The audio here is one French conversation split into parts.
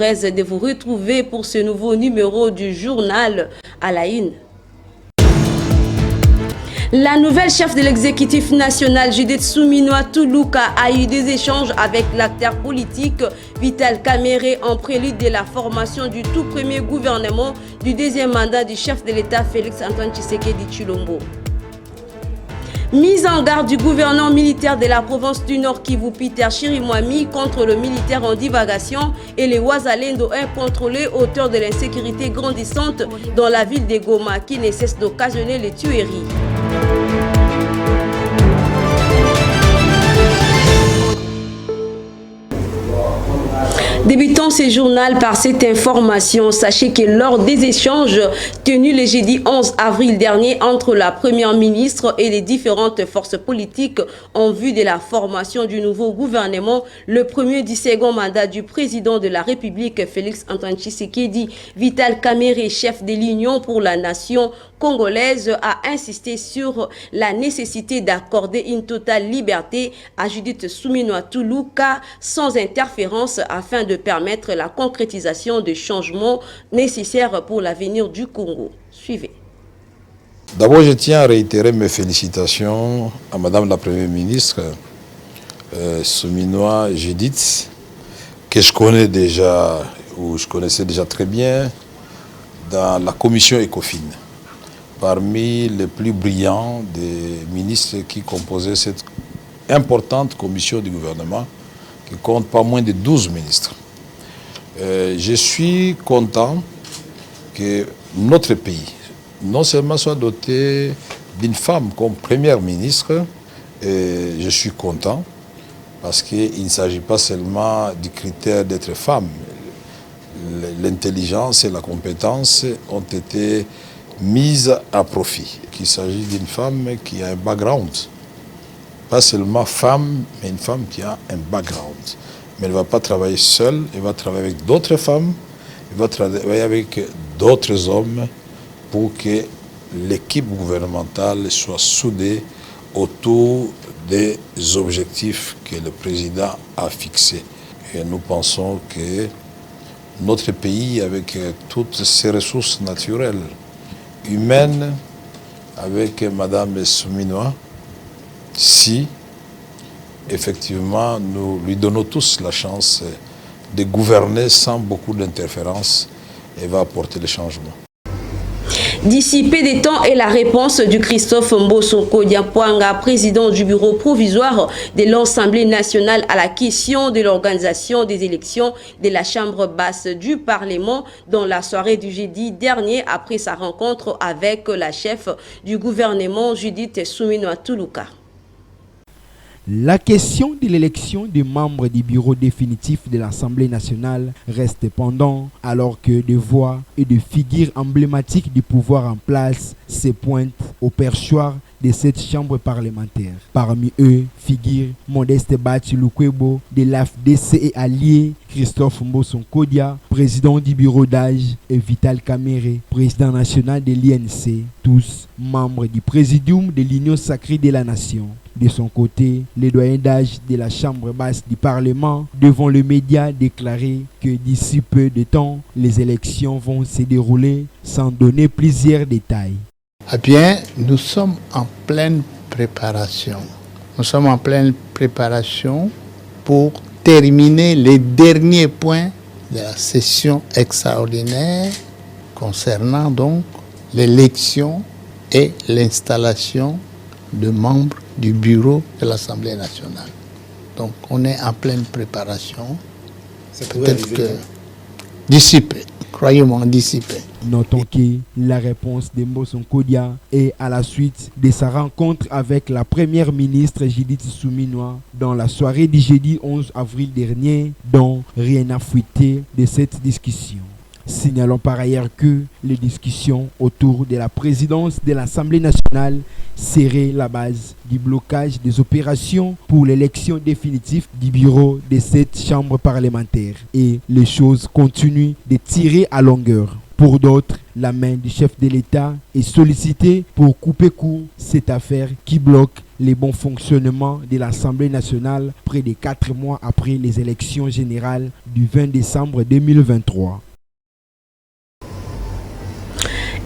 De vous retrouver pour ce nouveau numéro du journal à la une. La nouvelle chef de l'exécutif national, Judith Suminwa Tuluka, a eu des échanges avec l'acteur politique Vital Kamerhe en prélude de la formation du tout premier gouvernement du deuxième mandat du chef de l'État Félix Antoine Tshisekedi Tshilombo. Mise en garde du gouverneur militaire de la province du Nord Kivu, Peter Chirimwami, contre le militaire en divagation et les Wazalendo incontrôlés, auteurs de l'insécurité grandissante dans la ville de Goma qui ne cesse d'occasionner les tueries. Débutons ce journal par cette information. Sachez que lors des échanges tenus le jeudi 11 avril dernier entre la première ministre et les différentes forces politiques en vue de la formation du nouveau gouvernement, le premier du second mandat du président de la République Félix Antoine Tshisekedi, Vital Kamerhe, chef de l'Union pour la nation congolaise, a insisté sur la nécessité d'accorder une totale liberté à Judith Suminwa Tuluka sans interférence afin de permettre la concrétisation des changements nécessaires pour l'avenir du Congo. Suivez. D'abord, je tiens à réitérer mes félicitations à Madame la Première ministre Suminwa Judith, que je connais déjà, ou je connaissais déjà très bien, dans la commission ECOFIN. Parmi les plus brillants des ministres qui composaient cette importante commission du gouvernement, qui compte pas moins de 12 ministres. Je suis content que notre pays, non seulement soit doté d'une femme comme première ministre, et je suis content parce qu'il ne s'agit pas seulement du critère d'être femme. L'intelligence et la compétence ont été mises à profit. Qu'il s'agit d'une femme qui a un background. Pas seulement femme, mais une femme qui a un background. Mais elle ne va pas travailler seule, elle va travailler avec d'autres femmes, elle va travailler avec d'autres hommes pour que l'équipe gouvernementale soit soudée autour des objectifs que le président a fixés. Et nous pensons que notre pays, avec toutes ses ressources naturelles, humaines, avec Madame Suminwa, si effectivement nous lui donnons tous la chance de gouverner sans beaucoup d'interférences, et va apporter les changements. D'ici peu de temps est la réponse du Christophe Mbosonko Diapwanga, président du bureau provisoire de l'Assemblée nationale, à la question de l'organisation des élections de la Chambre basse du Parlement dans la soirée du jeudi dernier après sa rencontre avec la chef du gouvernement Judith Suminwa Tuluka. La question de l'élection des membres du bureau définitif de l'Assemblée nationale reste pendant, alors que des voix et des figures emblématiques du pouvoir en place se pointent au perchoir de cette chambre parlementaire. Parmi eux figure Modeste Bachilukwebo de l'AFDC et allié, Christophe Mbosonko Dia, président du bureau d'âge, et Vital Kamerhe, président national de l'INC, tous membres du présidium de l'Union sacrée de la nation. De son côté, le doyen d'âge de la Chambre basse du Parlement, devant les médias, déclaré que d'ici peu de temps, les élections vont se dérouler sans donner plusieurs détails. Eh bien, nous sommes en pleine préparation. Nous sommes en pleine préparation pour terminer les derniers points de la session extraordinaire concernant donc l'élection et l'installation de membres du bureau de l'Assemblée nationale. Donc on est en pleine préparation. Peut-être que dissipé, croyez-moi, dissipé. Notons que la réponse de Mbosonko Dia est à la suite de sa rencontre avec la première ministre Judith Suminwa dans la soirée du jeudi 11 avril dernier, dont rien n'a fuité de cette discussion. Signalons par ailleurs que les discussions autour de la présidence de l'Assemblée nationale seraient la base du blocage des opérations pour l'élection définitive du bureau de cette chambre parlementaire. Et les choses continuent de tirer à longueur. Pour d'autres, la main du chef de l'État est sollicitée pour couper court cette affaire qui bloque les bons fonctionnements de l'Assemblée nationale près de 4 mois après les élections générales du 20 décembre 2023.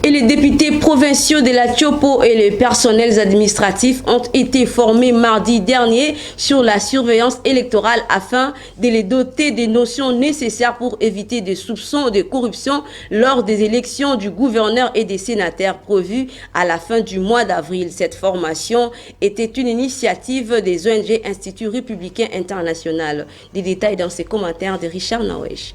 Et les députés provinciaux de la Tchopo et les personnels administratifs ont été formés mardi dernier sur la surveillance électorale afin de les doter des notions nécessaires pour éviter des soupçons de corruption lors des élections du gouverneur et des sénateurs prévues à la fin du mois d'avril. Cette formation était une initiative des ONG Institut républicain international. Des détails dans ces commentaires de Richard Nawesh.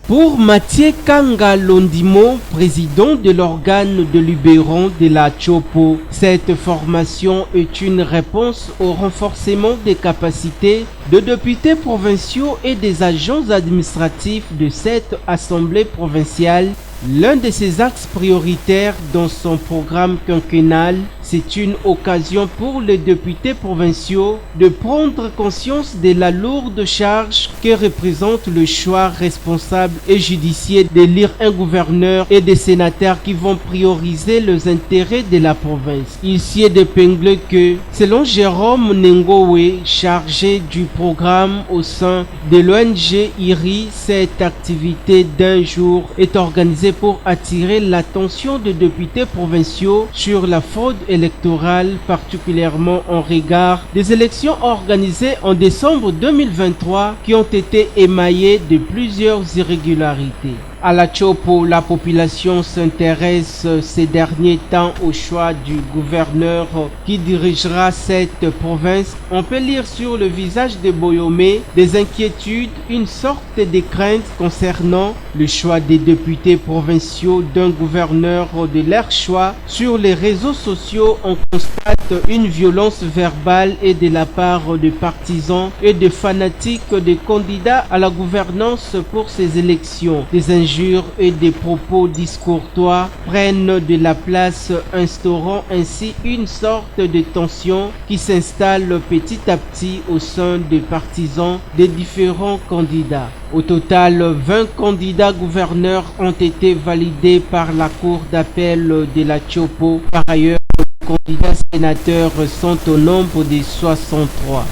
Pour Mathieu Kanga Londimo, président de l'organe de Luberon de la Tchopo, cette formation est une réponse au renforcement des capacités de députés provinciaux et des agents administratifs de cette assemblée provinciale. L'un de ses axes prioritaires dans son programme quinquennal, c'est une occasion pour les députés provinciaux de prendre conscience de la lourde charge que représente le choix responsable et judiciaire d'élire un gouverneur et des sénateurs qui vont prioriser les intérêts de la province. Il s'y est épinglé que, selon Jérôme Nengowe, chargé du programme au sein de l'ONG IRI, cette activité d'un jour est organisée pour attirer l'attention des députés provinciaux sur la fraude électorale, particulièrement en regard des élections organisées en décembre 2023 qui ont été émaillées de plusieurs irrégularités. À la Tchopo, la population s'intéresse ces derniers temps au choix du gouverneur qui dirigera cette province. On peut lire sur le visage de Boyomé des inquiétudes, une sorte de crainte concernant le choix des députés provinciaux d'un gouverneur de leur choix. Sur les réseaux sociaux, on constate une violence verbale et de la part de partisans et de fanatiques des candidats à la gouvernance pour ces élections. Des injures et des propos discourtois prennent de la place, instaurant ainsi une sorte de tension qui s'installe petit à petit au sein des partisans des différents candidats. Au total, 20 candidats gouverneurs ont été validés par la Cour d'appel de la Tchopo. Par ailleurs, les candidats sénateurs sont au nombre de 63.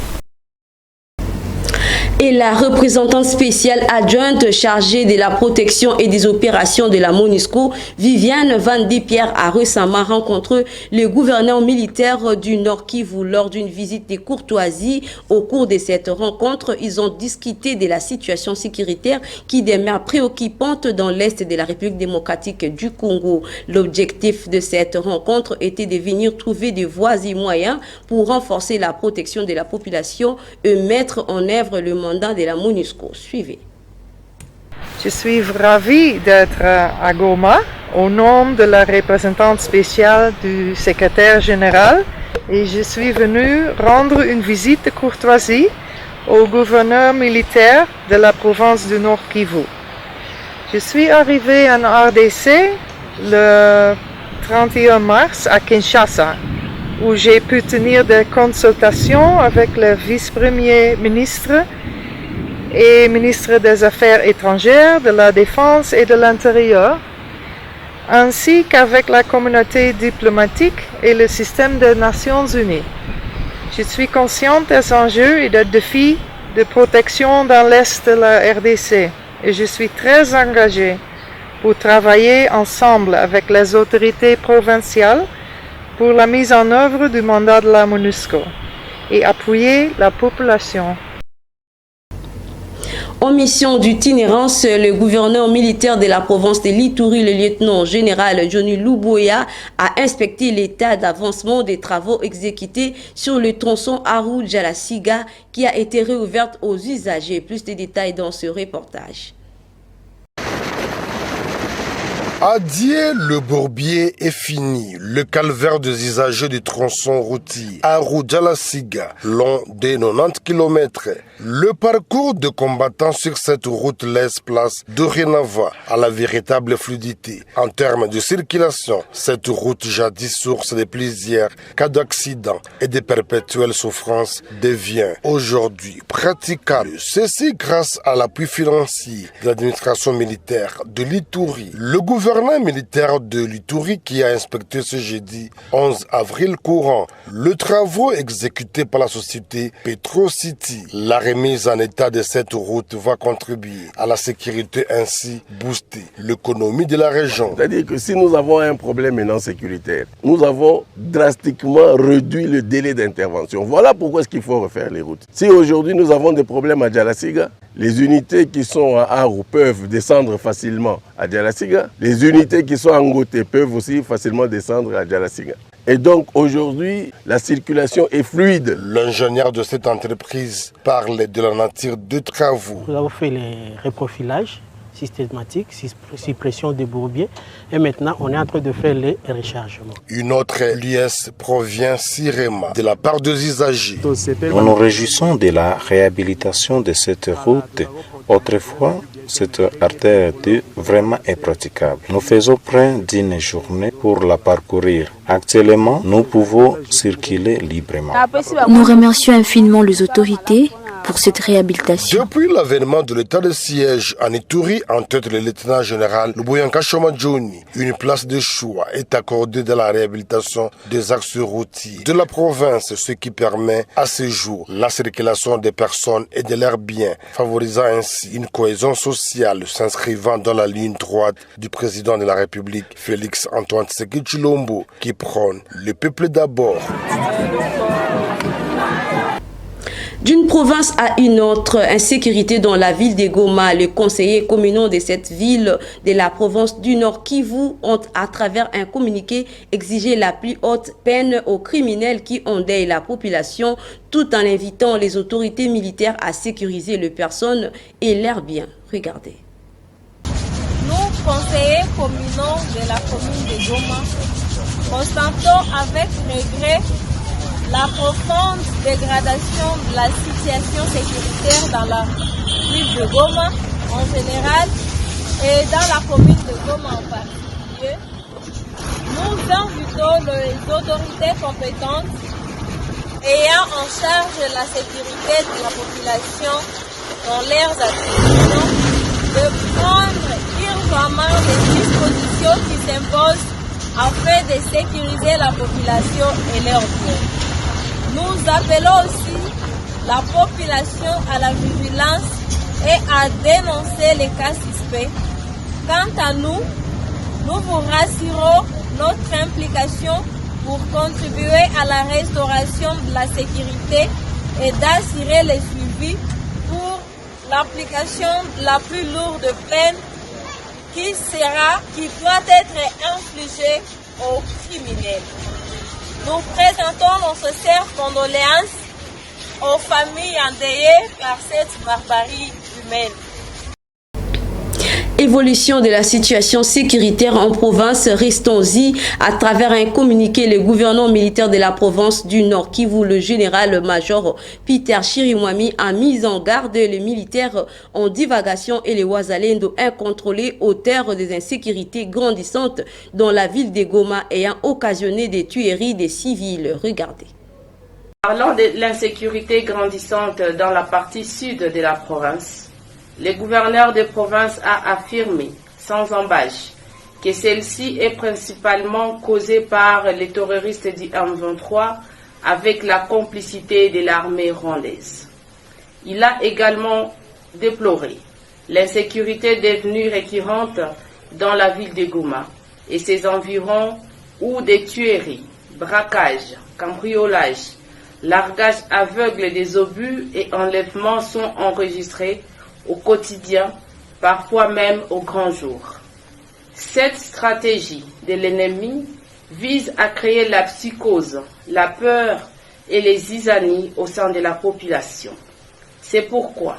Et la représentante spéciale adjointe chargée de la protection et des opérations de la MONUSCO, Viviane Van de Pierre, a récemment rencontré le gouverneur militaire du Nord Kivu lors d'une visite de courtoisie. Au cours de cette rencontre, ils ont discuté de la situation sécuritaire qui demeure préoccupante dans l'Est de la République démocratique du Congo. L'objectif de cette rencontre était de venir trouver des voies et moyens pour renforcer la protection de la population et mettre en œuvre le mandat de la MONUSCO. Suivez. Je suis ravie d'être à Goma au nom de la représentante spéciale du secrétaire général et je suis venue rendre une visite de courtoisie au gouverneur militaire de la province du Nord Kivu. Je suis arrivée en RDC le 31 mars à Kinshasa où j'ai pu tenir des consultations avec le vice-premier ministre et ministre des Affaires étrangères, de la Défense et de l'Intérieur, ainsi qu'avec la communauté diplomatique et le système des Nations Unies. Je suis consciente des enjeux et des défis de protection dans l'Est de la RDC et je suis très engagée pour travailler ensemble avec les autorités provinciales pour la mise en œuvre du mandat de la MONUSCO et appuyer la population. En mission d'itinérance, le gouverneur militaire de la province de l'Ituri, le lieutenant-général Johnny Luboya, a inspecté l'état d'avancement des travaux exécutés sur le tronçon Aru-Jalasiga qui a été réouverte aux usagers. Plus de détails dans ce reportage. Adieu, le bourbier est fini. Le calvaire des usagers du tronçon routier Aru-Djalasiga, long de 90 km. Le parcours de combattants sur cette route laisse place dorénavant à la véritable fluidité. En termes de circulation, cette route jadis source de plusieurs cas d'accidents et de perpétuelles souffrances devient aujourd'hui praticable. Ceci grâce à l'appui financier de l'administration militaire de l'Ituri. Le gouverneur militaire de l'Ituri qui a inspecté ce jeudi 11 avril courant le travaux exécutés par la société Petrocity. La remise en état de cette route va contribuer à la sécurité, ainsi booster l'économie de la région. C'est-à-dire que si nous avons un problème maintenant sécuritaire, nous avons drastiquement réduit le délai d'intervention. Voilà pourquoi est-ce qu'il faut refaire les routes. Si aujourd'hui nous avons des problèmes à Djalasiga, les unités qui sont à Aru peuvent descendre facilement à Djalasiga. Les unités qui sont à Ngoté peuvent aussi facilement descendre à Djalasiga. Et donc aujourd'hui, la circulation est fluide. L'ingénieur de cette entreprise parle de la nature des travaux. Nous avons fait les reprofilages systématiques, suppression des bourbiers, et maintenant on est en train de faire les rechargements. Une autre liesse provient sirement de la part des usagers. Nous nous réjouissons de la réhabilitation de cette route. Autrefois, cette artère était vraiment impraticable. Nous faisons près d'une journée pour la parcourir. Actuellement, nous pouvons circuler librement. Nous remercions infiniment les autorités pour cette réhabilitation. Depuis l'avènement de l'état de siège en Ituri, en tête le lieutenant général Luboyanka Shomadjoni, une place de choix est accordée dans la réhabilitation des axes routiers de la province, ce qui permet à ce jour la circulation des personnes et de leurs biens, favorisant ainsi une cohésion sociale s'inscrivant dans la ligne droite du président de la République, Félix Antoine Tshisekedi Tshilombo, qui prône le peuple d'abord. D'une province à une autre, insécurité dans la ville de Goma, les conseillers communaux de cette ville de la province du Nord Kivu ont, à travers un communiqué, exigé la plus haute peine aux criminels qui endeuillent la population, tout en invitant les autorités militaires à sécuriser les personnes et leurs biens. Regardez. Nous, conseillers communaux de la commune de Goma, constatons avec regret la profonde dégradation de la situation sécuritaire dans la ville de Goma en général et dans la commune de Goma en particulier. Nous invitons les autorités compétentes ayant en charge la sécurité de la population dans leurs attributions de prendre urgemment les dispositions qui s'imposent afin de sécuriser la population et leurs biens. Nous appelons aussi la population à la vigilance et à dénoncer les cas suspects. Quant à nous, nous vous rassurons notre implication pour contribuer à la restauration de la sécurité et d'assurer le suivi pour l'application de la plus lourde peine qui doit être infligée aux criminels. Nous présentons nos sincères condoléances aux familles endeuillées par cette barbarie humaine. Évolution de la situation sécuritaire en province, restons-y. À travers un communiqué, le gouverneur militaire de la province du Nord Kivu, le général-major Peter Chirimwami, a mis en garde les militaires en divagation et les Wazalendo incontrôlés, auteurs des insécurités grandissantes dans la ville de Goma ayant occasionné des tueries des civils. Regardez. Parlant de l'insécurité grandissante dans la partie sud de la province, le gouverneur de province a affirmé, sans embâche, que celle-ci est principalement causée par les terroristes du M23 avec la complicité de l'armée rwandaise. Il a également déploré l'insécurité devenue récurrente dans la ville de Goma et ses environs où des tueries, braquages, cambriolages, largage aveugle des obus et enlèvements sont enregistrés au quotidien, parfois même au grand jour. Cette stratégie de l'ennemi vise à créer la psychose, la peur et les zizanies au sein de la population. C'est pourquoi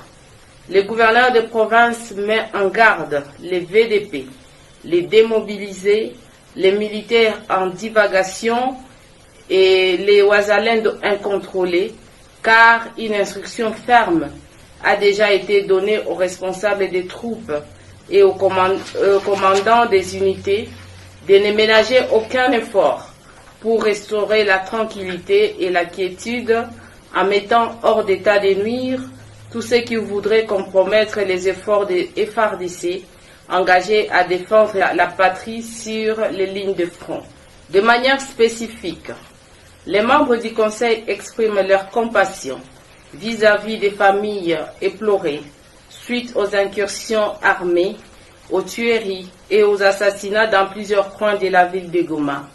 le gouverneur de province met en garde les VDP, les démobilisés, les militaires en divagation et les Ouazalendo incontrôlés, car une instruction ferme a déjà été donnée aux responsables des troupes et aux commandants des unités de ne ménager aucun effort pour restaurer la tranquillité et la quiétude en mettant hors d'état de nuire tous ceux qui voudraient compromettre les efforts des FARDC engagés à défendre la patrie sur les lignes de front. De manière spécifique, les membres du Conseil expriment leur compassion vis-à-vis des familles éplorées suite aux incursions armées, aux tueries et aux assassinats dans plusieurs coins de la ville de Goma.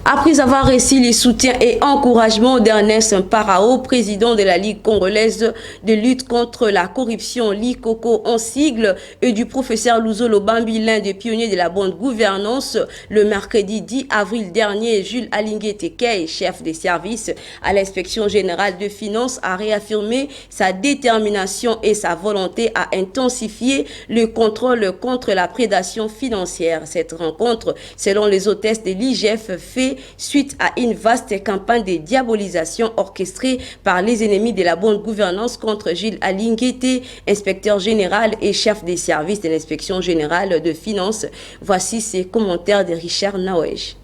Après avoir reçu les soutiens et encouragements d'Ernest Parao, président de la Ligue congolaise de lutte contre la corruption, LICOCO en sigle, et du professeur Luzolo Bambi, l'un des pionniers de la bonne gouvernance, le mercredi 10 avril dernier, Jules Alingué Tekei, chef des services à l'inspection générale de finances, a réaffirmé sa détermination et sa volonté à intensifier le contrôle contre la prédation financière. Cette rencontre, selon les hôtesses de l'IGF, fait suite à une vaste campagne de diabolisation orchestrée par les ennemis de la bonne gouvernance contre Gilles Alingué, inspecteur général et chef des services de l'inspection générale de finances. Voici ces commentaires de Richard Nawej.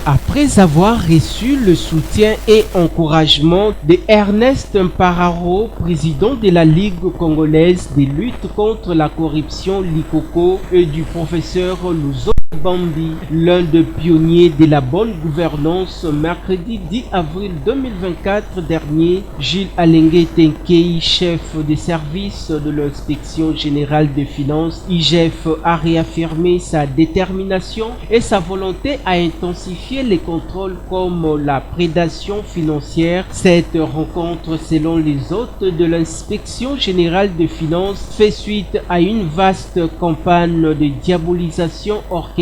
Après avoir reçu le soutien et encouragement de Ernest Parao, président de la Ligue congolaise de lutte contre la corruption LICOCO, et du professeur Luzolo Bambi, l'un des pionniers de la bonne gouvernance, mercredi 10 avril 2024 dernier, Gilles Alingué Tekei, chef des services de l'inspection générale des finances, IGF, a réaffirmé sa détermination et sa volonté à intensifier les contrôles comme la prédation financière. Cette rencontre, selon les hôtes de l'inspection générale des finances, fait suite à une vaste campagne de diabolisation orchestrée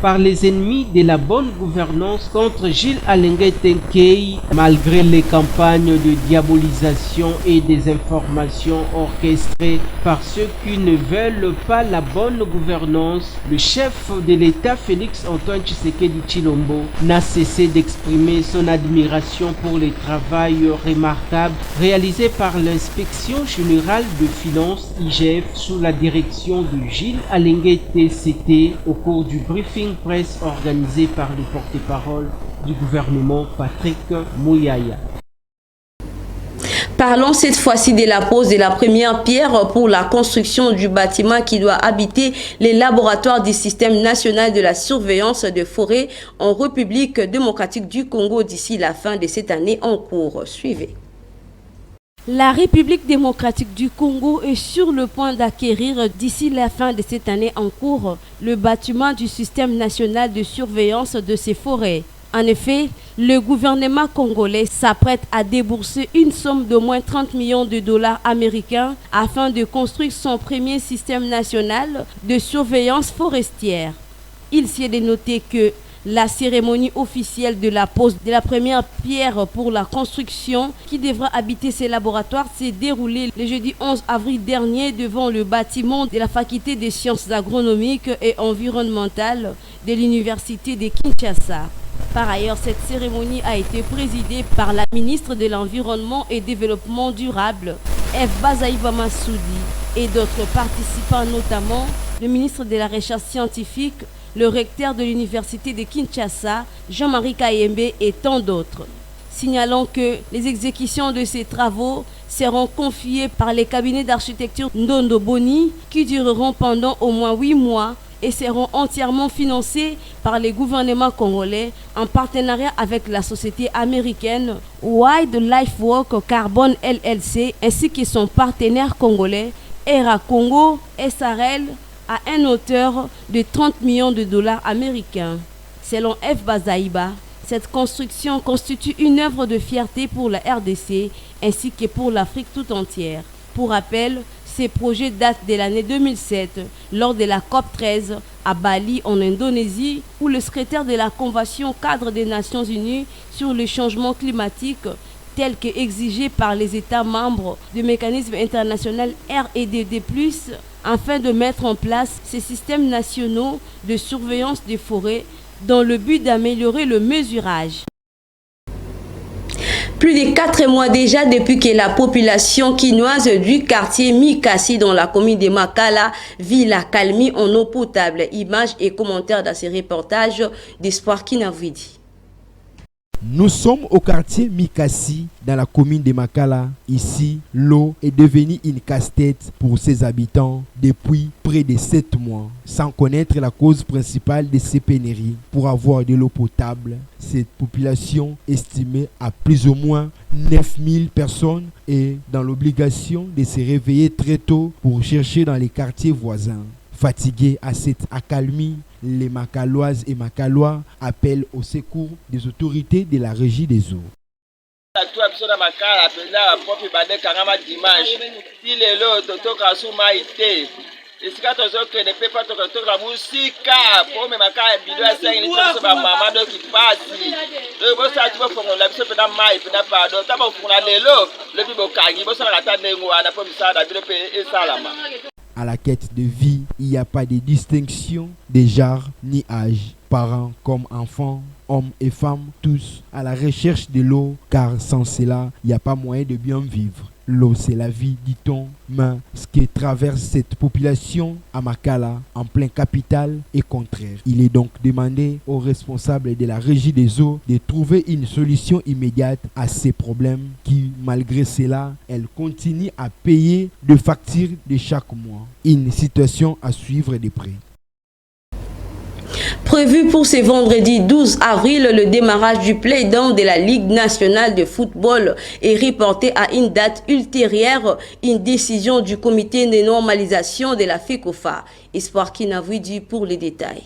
par les ennemis de la bonne gouvernance contre Gilles Alingué Tekei. Malgré les campagnes de diabolisation et des informations orchestrées par ceux qui ne veulent pas la bonne gouvernance, le chef de l'État Félix Antoine Tshisekedi Tshilombo n'a cessé d'exprimer son admiration pour le travail remarquable réalisé par l'inspection générale de finances IGF sous la direction de Gilles Alingué Tekei au cours du briefing presse organisé par le porte-parole du gouvernement Patrick Mouyaya. Parlons cette fois-ci de la pose de la première pierre pour la construction du bâtiment qui doit habiter les laboratoires du système national de la surveillance de forêt en République démocratique du Congo d'ici la fin de cette année en cours. Suivez. La République démocratique du Congo est sur le point d'acquérir d'ici la fin de cette année en cours le bâtiment du système national de surveillance de ces forêts. En effet, le gouvernement congolais s'apprête à débourser une somme d'au moins 30 millions de dollars américains afin de construire son premier système national de surveillance forestière. Il s'y est de noter que la cérémonie officielle de la pose de la première pierre pour la construction qui devra habiter ces laboratoires s'est déroulée le jeudi 11 avril dernier devant le bâtiment de la faculté des sciences agronomiques et environnementales de l'université de Kinshasa. Par ailleurs, cette cérémonie a été présidée par la ministre de l'Environnement et Développement durable, F. Bazaïba Massoudi, et d'autres participants, notamment le ministre de la Recherche scientifique, le recteur de l'université de Kinshasa, Jean-Marie Kayembe et tant d'autres. Signalant que les exécutions de ces travaux seront confiées par les cabinets d'architecture Ndondo Boni qui dureront pendant au moins 8 mois et seront entièrement financés par les gouvernements congolais en partenariat avec la société américaine Wildlife Work Carbon LLC ainsi que son partenaire congolais ERA Congo SRL à un hauteur de 30 millions de dollars américains. Selon F. Bazaïba, cette construction constitue une œuvre de fierté pour la RDC ainsi que pour l'Afrique tout entière. Pour rappel, ces projets datent de l'année 2007 lors de la COP 13 à Bali en Indonésie où le secrétaire de la Convention cadre des Nations Unies sur le changement climatique tels que exigés par les États membres du mécanisme international REDD+, afin de mettre en place ces systèmes nationaux de surveillance des forêts dans le but d'améliorer le mesurage. Plus de 4 mois déjà depuis que la population quinoise du quartier Mikassi dans la commune de Makala vit la calmie en eau potable. Images et commentaires dans ces reportages d'Espoir Kinavidi. Nous sommes au quartier Mikassi, dans la commune de Makala. Ici, l'eau est devenue une casse-tête pour ses habitants depuis près de 7 mois. Sans connaître la cause principale de ces pénuries, pour avoir de l'eau potable, cette population estimée à plus ou moins 9000 personnes est dans l'obligation de se réveiller très tôt pour chercher dans les quartiers voisins. Fatigués à cette accalmie, les Makaloises et Makalois appellent au secours des autorités de la régie des eaux. À la quête de vie, il n'y a pas de distinction de genre ni âge. Parents comme enfants, hommes et femmes, tous à la recherche de l'eau, car sans cela, il n'y a pas moyen de bien vivre. L'eau, c'est la vie, dit-on, mais ce qui traverse cette population à Makala, en plein capital, est contraire. Il est donc demandé aux responsables de la régie des eaux de trouver une solution immédiate à ces problèmes qui, malgré cela, elles continuent à payer des factures de chaque mois. Une situation à suivre de près. Prévu pour ce vendredi 12 avril, le démarrage du play-down de la Ligue nationale de football est reporté à une date ultérieure, une décision du comité de normalisation de la FECOFA. Espoir Kinavidi pour les détails.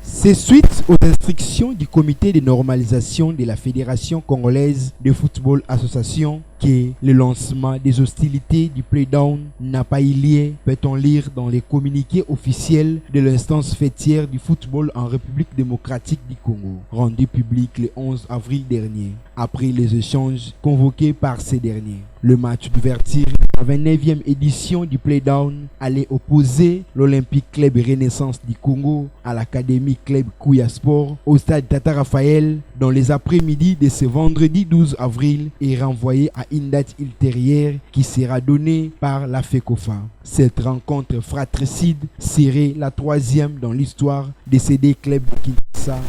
C'est suite aux instructions du comité de normalisation de la Fédération congolaise de football association que le lancement des hostilités du play-down n'a pas eu lieu, peut-on lire dans les communiqués officiels de l'instance fêtière du football en République démocratique du Congo, rendu public le 11 avril dernier, après les échanges convoqués par ces derniers. Le match d'ouverture de la 29e édition du play-down allait opposer l'Olympique Club Renaissance du Congo à l'Académie Club Kouya Sport au stade Tata Raphaël dans les après-midi de ce vendredi 12 avril et renvoyé à une date ultérieure qui sera donnée par la FECOFA. Cette rencontre fratricide serait la 3e dans l'histoire de ces deux clubs de Kinshasa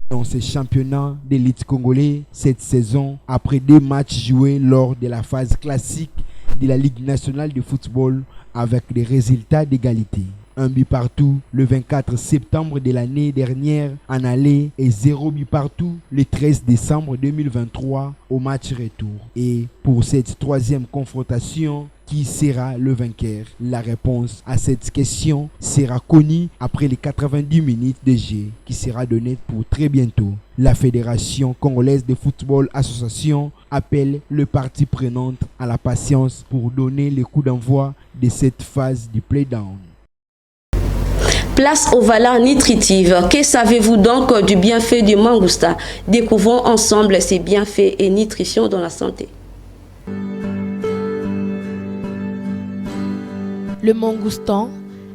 dans ce championnat d'élite congolais cette saison, après 2 matchs joués lors de la phase classique de la Ligue nationale de football avec des résultats d'égalité. 1 but partout le 24 septembre de l'année dernière en aller et 0 but partout le 13 décembre 2023 au match retour. Et pour cette 3e confrontation, qui sera le vainqueur? La réponse à cette question sera connue après les 90 minutes de jeu qui sera donnée pour très bientôt. La Fédération congolaise de football association appelle les parties prenantes à la patience pour donner le coup d'envoi de cette phase du play-down. Place aux valeurs nutritives. Que savez-vous donc du bienfait du mangousta? Découvrons ensemble ses bienfaits et nutrition dans la santé. Le mangoustan,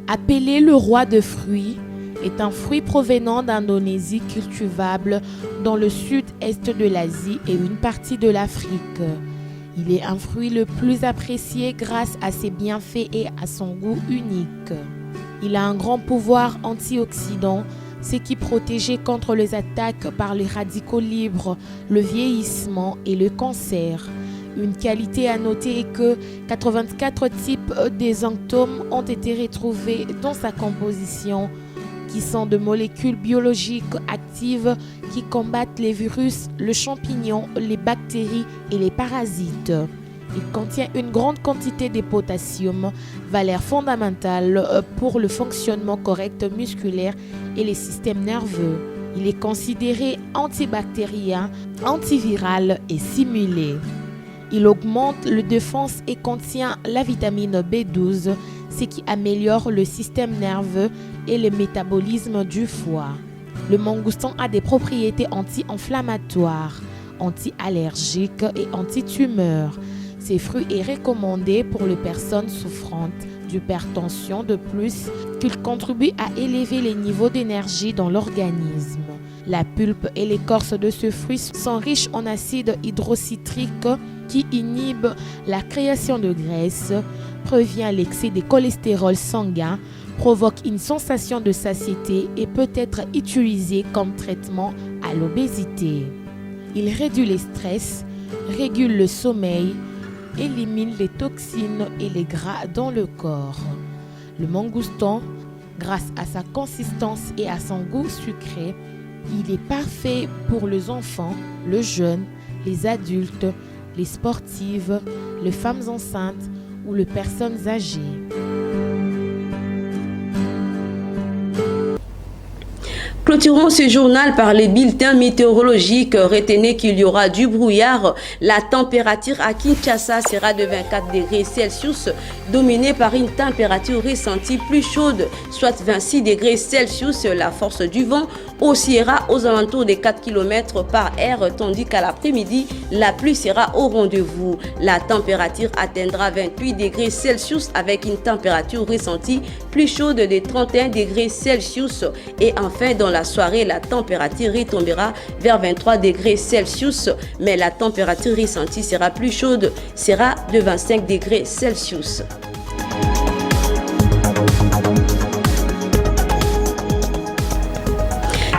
appelé le roi de fruits, est un fruit provenant d'Indonésie cultivable dans le sud-est de l'Asie et une partie de l'Afrique. Il est un fruit le plus apprécié grâce à ses bienfaits et à son goût unique. Il a un grand pouvoir antioxydant, ce qui protège contre les attaques par les radicaux libres, le vieillissement et le cancer. Une qualité à noter est que 84 types d'exanctomes ont été retrouvés dans sa composition, qui sont de molécules biologiques actives qui combattent les virus, le champignon, les bactéries et les parasites. Il contient une grande quantité de potassium, valeur fondamentale pour le fonctionnement correct musculaire et les systèmes nerveux. Il est considéré antibactérien, antiviral et simulé. Il augmente la défense et contient la vitamine B12, ce qui améliore le système nerveux et le métabolisme du foie. Le mangoustan a des propriétés anti-inflammatoires, anti-allergique et anti-tumeur. Ces fruits est recommandé pour les personnes souffrantes d'hypertension, de plus qu'ils contribuent à élever les niveaux d'énergie dans l'organisme. La pulpe et l'écorce de ce fruit sont riches en acide hydrocitrique qui inhibe la création de graisse, prévient l'excès de cholestérol sanguin, provoque une sensation de satiété et peut être utilisé comme traitement à l'obésité. Il réduit le stress, régule le sommeil, élimine les toxines et les gras dans le corps. Le mangoustan, grâce à sa consistance et à son goût sucré, il est parfait pour les enfants, les jeunes, les adultes, les sportives, les femmes enceintes ou les personnes âgées. Clôturons ce journal par les bulletins météorologiques. Retenez qu'il y aura du brouillard. La température à Kinshasa sera de 24 degrés Celsius, dominée par une température ressentie plus chaude, soit 26 degrés Celsius. La force du vent oscillera aux alentours des 4 km par heure, tandis qu'à l'après-midi, la pluie sera au rendez-vous. La température atteindra 28 degrés Celsius avec une température ressentie plus chaude de 31 degrés Celsius. Et enfin, dans la soirée, la température retombera vers 23 degrés Celsius, mais la température ressentie sera plus chaude, sera de 25 degrés Celsius.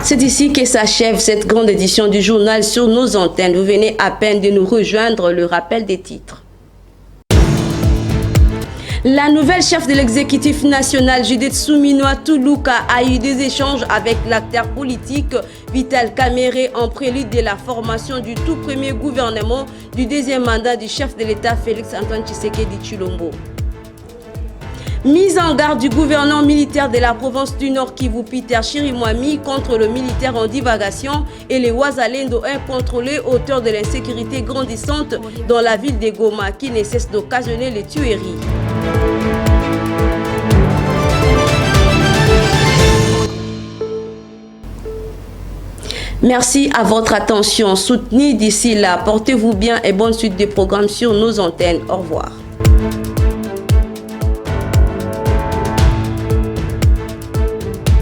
C'est ici que s'achève cette grande édition du journal sur nos antennes. Vous venez à peine de nous rejoindre, le rappel des titres. La nouvelle chef de l'exécutif national, Judith Souminoa Toulouka, a eu des échanges avec l'acteur politique Vital Kamerhe en prélude de la formation du tout premier gouvernement du deuxième mandat du chef de l'État Félix Antoine Tshisekedi Tshilombo. Mise en garde du gouverneur militaire de la province du Nord Kivu, Peter Chirimwami, contre le militaire en divagation et les Wazalendo incontrôlés, auteurs de l'insécurité grandissante dans la ville de Goma qui ne cesse d'occasionner les tueries. Merci à votre attention soutenue d'ici là. Portez-vous bien et bonne suite de programmes sur nos antennes. Au revoir.